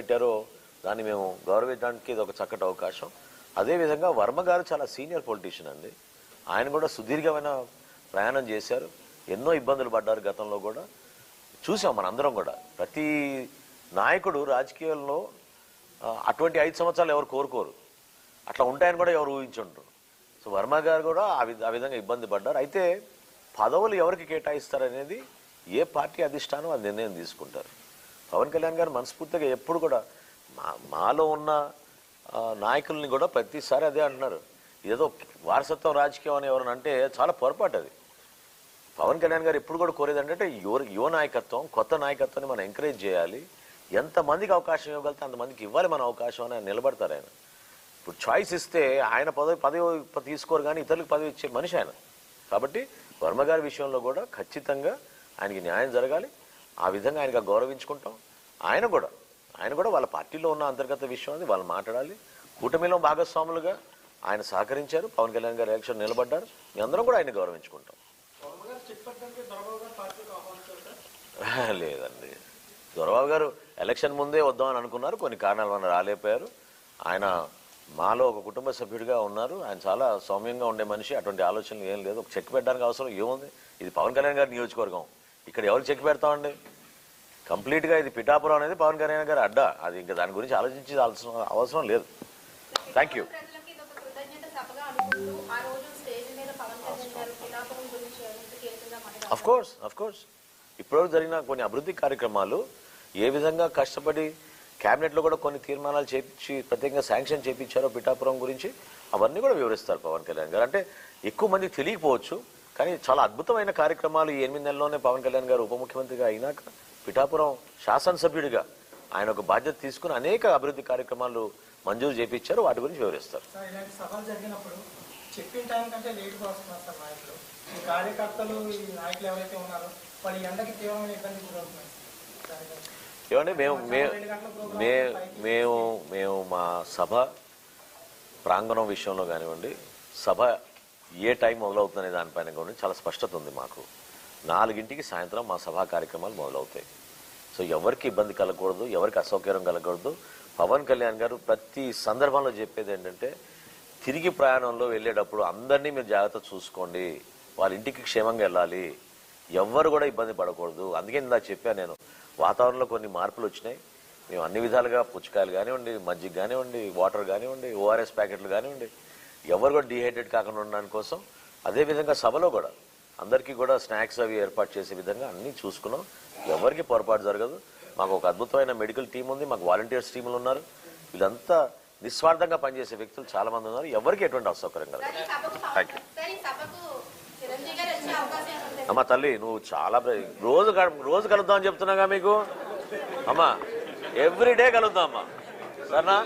పెట్టారో దాన్ని మేము గౌరవించడానికి ఇది ఒక చక్కటి అవకాశం. అదేవిధంగా వర్మ గారు చాలా సీనియర్ పొలిటీషియన్ అండి. ఆయన కూడా సుదీర్ఘమైన ప్రయాణం చేశారు, ఎన్నో ఇబ్బందులు పడ్డారు గతంలో కూడా చూసాం మనందరం కూడా. ప్రతి నాయకుడు రాజకీయాల్లో అటువంటి 5 సంవత్సరాలు ఎవరు కోరుకోరు, అట్లా ఉంటాయని కూడా ఎవరు ఊహించుంటారు. సో వర్మ గారు కూడా ఆ విధంగా ఇబ్బంది పడ్డారు. అయితే పదవులు ఎవరికి కేటాయిస్తారనేది ఏ పార్టీ అధిష్టానం అది నిర్ణయం తీసుకుంటారు. పవన్ కళ్యాణ్ గారు మనస్ఫూర్తిగా ఎప్పుడు కూడా మాలో ఉన్న నాయకుల్ని కూడా ప్రతిసారి అదే అంటున్నారు, ఏదో వారసత్వం రాజకీయం అని ఎవరైనా అంటే చాలా పొరపాటు అది. పవన్ కళ్యాణ్ గారు ఎప్పుడు కూడా కోరేది అంటే యువ నాయకత్వం, కొత్త నాయకత్వాన్ని మనం ఎంకరేజ్ చేయాలి, ఎంతమందికి అవకాశం ఇవ్వగలితే అంతమందికి ఇవ్వాలి మన అవకాశం అని ఆయన నిలబడతారు. ఆయన ఇప్పుడు చాయిస్ ఇస్తే ఆయన పదవి తీసుకోరు కానీ ఇతరులకు పదవి ఇచ్చే మనిషి ఆయన. కాబట్టి వర్మ గారి విషయంలో కూడా ఖచ్చితంగా ఆయనకి న్యాయం జరగాలి, ఆ విధంగా ఆయనగా గౌరవించుకుంటాం. ఆయన కూడా వాళ్ళ పార్టీలో ఉన్న అంతర్గత విషయం అది వాళ్ళు మాట్లాడాలి. కూటమిలో భాగస్వాములుగా ఆయన సహకరించారు, పవన్ కళ్యాణ్ గారు ఎలక్షన్ నిలబడ్డారు, మీ అందరం కూడా ఆయన గౌరవించుకుంటాం. లేదండి, దొరబాబు గారు ఎలక్షన్ ముందే వద్దామని అనుకున్నారు, కొన్ని కారణాల వల్ల రాలేకపోయారు. ఆయన మాలో ఒక కుటుంబ సభ్యుడిగా ఉన్నారు, ఆయన చాలా సౌమ్యంగా ఉండే మనిషి, అటువంటి ఆలోచనలు ఏం లేదు. ఒక చెక్ పెట్టడానికి అవసరం ఏముంది, ఇది పవన్ కళ్యాణ్ గారి నియోజకవర్గం, ఇక్కడ ఎవరు చెక్ పెడతామండి? కంప్లీట్గా ఇది పిఠాపురం అనేది పవన్ కళ్యాణ్ గారి అడ్డా, అది ఇంకా దాని గురించి ఆలోచించే అవసరం లేదు. Thank you. అఫ్ కోర్స్ ఇప్పటివరకు జరిగిన కొన్ని అభివృద్ధి కార్యక్రమాలు ఏ విధంగా కష్టపడి క్యాబినెట్లో కూడా కొన్ని తీర్మానాలు చేపించి ప్రత్యేకంగా శాంక్షన్ చేయించారో పిఠాపురం గురించి అవన్నీ కూడా వివరిస్తారు పవన్ కళ్యాణ్ గారు. అంటే ఎక్కువ మందికి తెలియకపోవచ్చు కానీ చాలా అద్భుతమైన కార్యక్రమాలు ఈ 8 నెలల్లోనే పవన్ కళ్యాణ్ గారు ఉప ముఖ్యమంత్రిగా అయినాక పిఠాపురం శాసనసభ్యుడిగా ఆయన ఒక బాధ్యత తీసుకుని అనేక అభివృద్ధి కార్యక్రమాలు మంజూరు చేయించారు, వాటి గురించి వివరిస్తారు. ఏమంటే మేము మా సభ ప్రాంగణం విషయంలో కానివ్వండి, సభ ఏ టైం మొదలవుతుందనే దానిపైన కూడా చాలా స్పష్టత ఉంది మాకు. 4 సాయంత్రం మా సభా కార్యక్రమాలు మొదలవుతాయి. సో ఎవరికి ఇబ్బంది కలగకూడదు, ఎవరికి అసౌకర్యం కలగకూడదు. పవన్ కళ్యాణ్ గారు ప్రతి సందర్భంలో చెప్పేది ఏంటంటే తిరిగి ప్రయాణంలో వెళ్ళేటప్పుడు అందరినీ మీరు జాగ్రత్త చూసుకోండి, వాళ్ళ ఇంటికి క్షేమంగా వెళ్ళాలి, ఎవ్వరు కూడా ఇబ్బంది పడకూడదు. అందుకే ఇందా చెప్పాను నేను, వాతావరణంలో కొన్ని మార్పులు వచ్చినాయి, మేము అన్ని విధాలుగా పుచ్చకాయలు కానివ్వండి, మజ్జిగ కానివ్వండి, వాటర్ కానివ్వండి, ఓఆర్ఎస్ ప్యాకెట్లు కానివ్వండి, ఎవరు కూడా డీహైడ్రేట్ కాకుండా ఉండడానికి కోసం, అదేవిధంగా సభలో కూడా అందరికీ కూడా స్నాక్స్ అవి ఏర్పాటు చేసే విధంగా అన్నీ చూసుకున్నాం. ఎవరికి పొరపాటు జరగదు. మాకు ఒక అద్భుతమైన మెడికల్ టీం ఉంది, మాకు వాలంటీర్స్ టీములు ఉన్నారు, వీళ్ళంతా నిస్వార్థంగా పనిచేసే వ్యక్తులు చాలా మంది ఉన్నారు, ఎవరికి ఎటువంటి అసౌకర్యం కలగదు. థ్యాంక్ యూ అమ్మా. తల్లి నువ్వు చాలా రోజు కలుద్దామని చెప్తున్నాగా మీకు అమ్మా, ఎవ్రీడే కలుద్దాం అమ్మా, సరేనా?